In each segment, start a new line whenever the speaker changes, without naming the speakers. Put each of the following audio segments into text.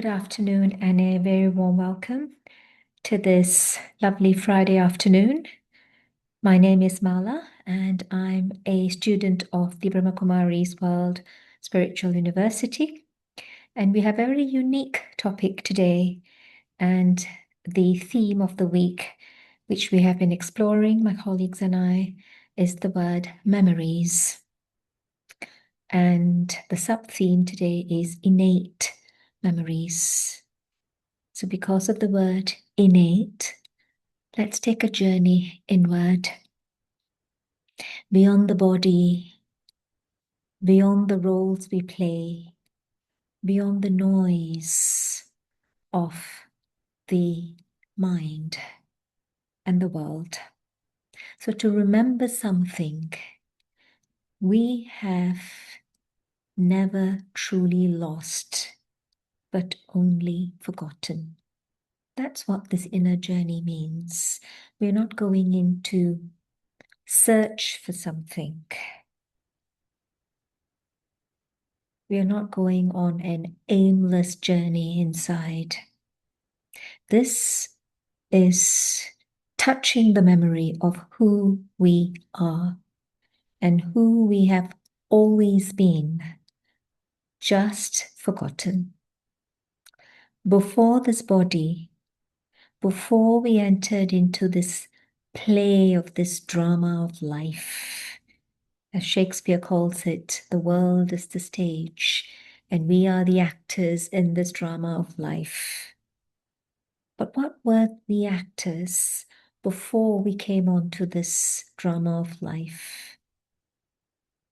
Good afternoon and a very warm welcome to this lovely Friday afternoon. My name is Mala and I'm a student of the Brahma Kumari's World Spiritual University. And we have a very unique topic today, and the theme of the week, which we have been exploring, my colleagues and I, is the word memories. And the sub-theme today is innate memories. So because of the word innate, let's take a journey inward, beyond the body, beyond the roles we play, beyond the noise of the mind and the world. So to remember something, we have never truly lost, but only forgotten. That's what this inner journey means. We're not going in to search for something. We are not going on an aimless journey inside. This is touching the memory of who we are and who we have always been, just forgotten. Before this body, before we entered into this play of this drama of life, as Shakespeare calls it, the world is the stage, and we are the actors in this drama of life. But what were the actors before we came onto this drama of life?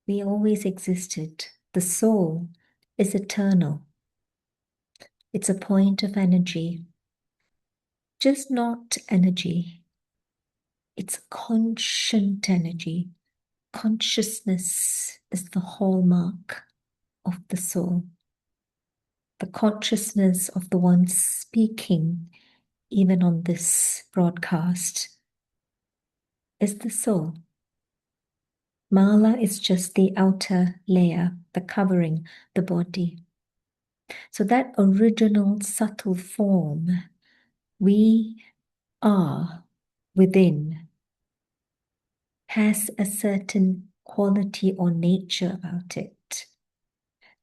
We always existed. The soul is eternal. It's a point of energy, just not energy. It's conscient energy. Consciousness is the hallmark of the soul. The consciousness of the one speaking, even on this broadcast, is the soul. Mala is just the outer layer, the covering, the body. So that original subtle form we are within has a certain quality or nature about it.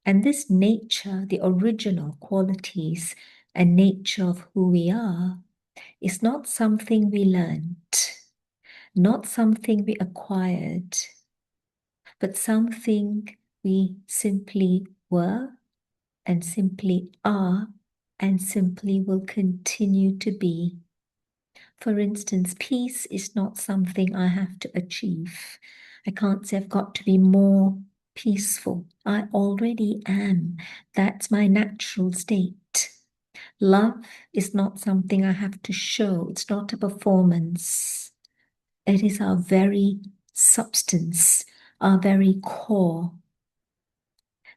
And this nature, the original qualities and nature of who we are, is not something we learned, not something we acquired, but something we simply were and simply are and simply will continue to be. For instance, peace is not something I have to achieve. I can't say I've got to be more peaceful. I already am. That's my natural state. Love is not something I have to show. It's not a performance. It is our very substance, our very core.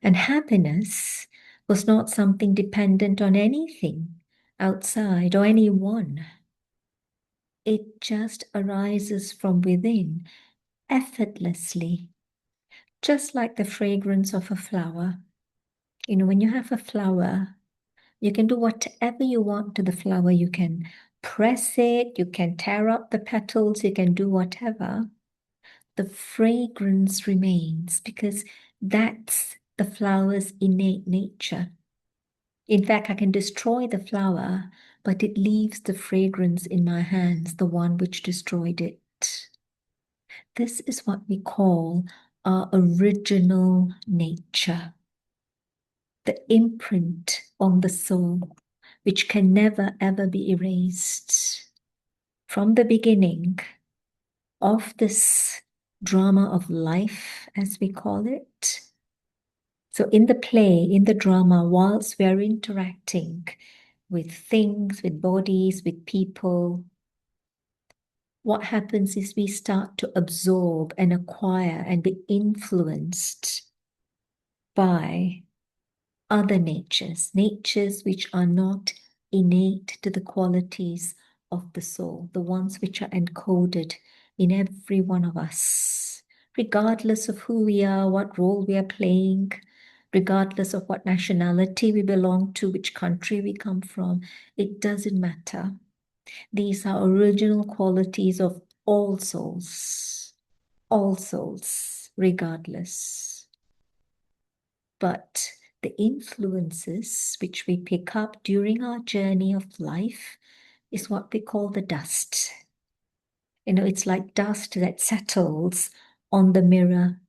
And happiness was not something dependent on anything outside or anyone. It just arises from within, effortlessly, just like the fragrance of a flower. You know, when you have a flower, you can do whatever you want to the flower. You can press it, you can tear up the petals, you can do whatever. The fragrance remains because that's the flower's innate nature. In fact, I can destroy the flower, but it leaves the fragrance in my hands, the one which destroyed it. This is what we call our original nature, the imprint on the soul, which can never ever be erased. From the beginning of this drama of life, as we call it. So in the play, in the drama, whilst we are interacting with things, with bodies, with people, what happens is we start to absorb and acquire and be influenced by other natures, natures which are not innate to the qualities of the soul, the ones which are encoded in every one of us, regardless of who we are, what role we are playing, regardless of what nationality we belong to, which country we come from. It doesn't matter. These are original qualities of all souls, regardless. But the influences which we pick up during our journey of life is what we call the dust. It's like dust that settles on the mirror.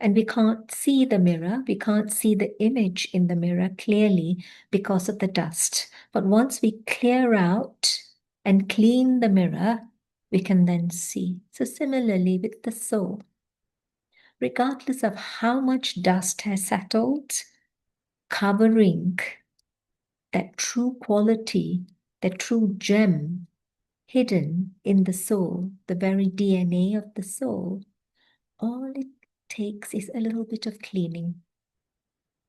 And we can't see the mirror, we can't see the image in the mirror clearly because of the dust. But once we clear out and clean the mirror, we can then see. So similarly with the soul, regardless of how much dust has settled, covering that true quality, that true gem hidden in the soul, the very DNA of the soul, all it takes is a little bit of cleaning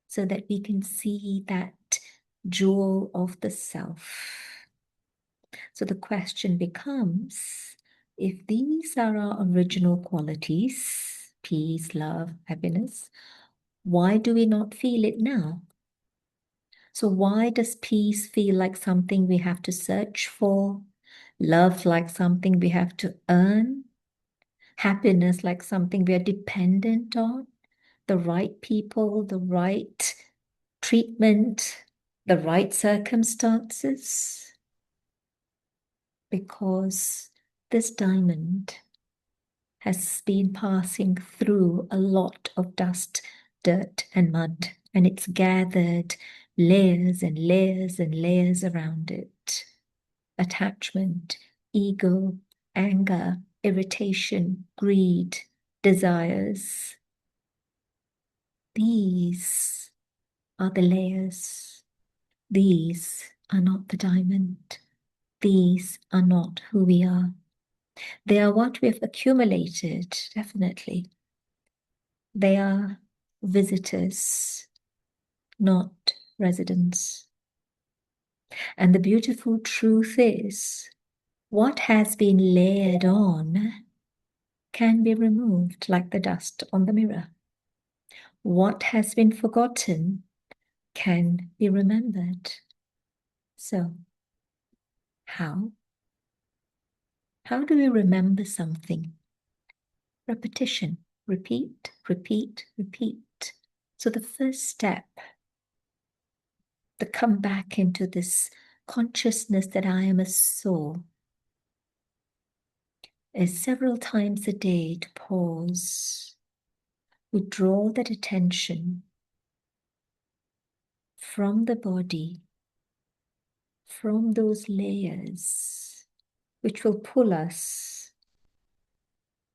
so that we can see that jewel of the self. So the question becomes, if these are our original qualities, peace, love, happiness, why do we not feel it now? So why does peace feel like something we have to search for? Love like something we have to earn? Happiness like something we are dependent on? The right people, the right treatment, the right circumstances? Because this diamond has been passing through a lot of dust, dirt, and mud, and it's gathered layers and layers and layers around it. Attachment, ego, anger, irritation, greed, desires. These are the layers. These are not the diamond. These are not who we are. They are what we've accumulated, definitely. They are visitors, not residents. And the beautiful truth is, what has been layered on can be removed like the dust on the mirror. What has been forgotten can be remembered. So, how? How do we remember something? Repetition. Repeat, repeat, repeat. So the first step, to come back into this consciousness that I am a soul, is several times a day to pause, withdraw that attention from the body, from those layers which will pull us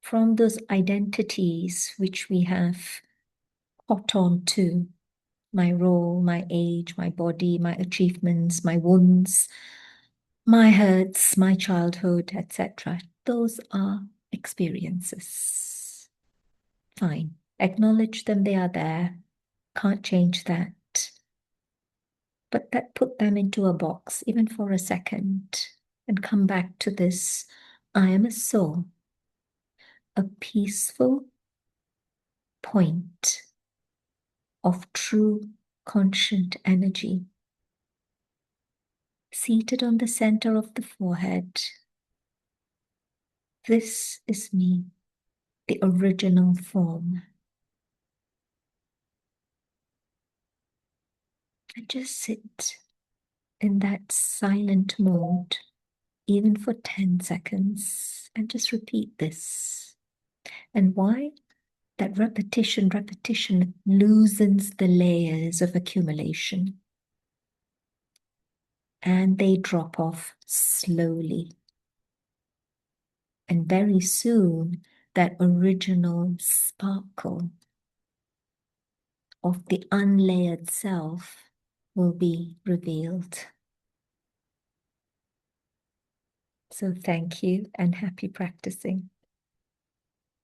from those identities which we have caught on to. My role, my age, my body, my achievements, my wounds, my hurts, my childhood, etc. Those are experiences. Fine. Acknowledge them, they are there. Can't change that. But put them into a box, even for a second, and come back to this. I am a soul, a peaceful point of true conscient energy, seated on the center of the forehead. This is me, the original form. And just sit in that silent mode, even for 10 seconds, and just repeat this. And why? That repetition loosens the layers of accumulation. And they drop off slowly. And very soon, that original sparkle of the unlayered self will be revealed. So thank you and happy practicing.